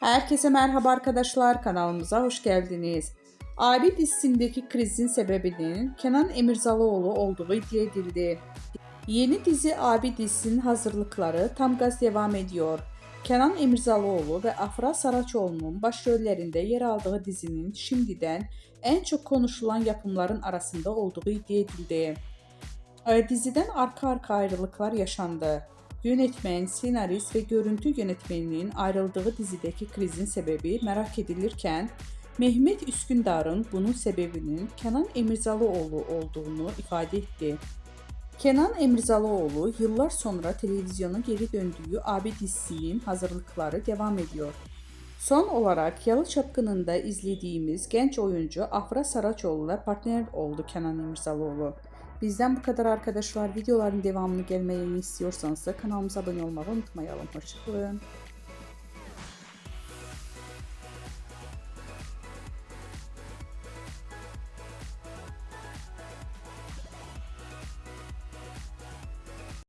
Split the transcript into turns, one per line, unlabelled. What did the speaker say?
Herkese merhaba arkadaşlar, kanalımıza hoş geldiniz. Abi dizisindeki krizin sebebinin Kenan Emirzalıoğlu olduğu iddia edildi. Yeni dizi Abi dizisinin hazırlıkları tam gaz devam ediyor. Kenan Emirzalıoğlu ve Afra Saraçoğlu'nun başrollerinde yer aldığı dizinin şimdiden en çok konuşulan yapımların arasında olduğu iddia edildi. Diziden arka ayrılıklar yaşandı. Yönetmen, senarist ve görüntü yönetmeninin ayrıldığı dizideki krizin sebebi merak edilirken, Mehmet Üskündar'ın bunun sebebinin Kenan Emirzalıoğlu olduğunu ifade etti. Kenan Emirzalıoğlu yıllar sonra televizyona geri döndüğü Abi dizisinin hazırlıkları devam ediyor. Son olarak Yalı Çapkını'nda izlediğimiz genç oyuncu Afra Saraçoğlu'la partner oldu Kenan İmirzalıoğlu. Bizden bu kadar arkadaşlar. Videoların devamını gelmelerini istiyorsanız da kanalımıza abone olmayı unutmayalım. Hoşçakalın.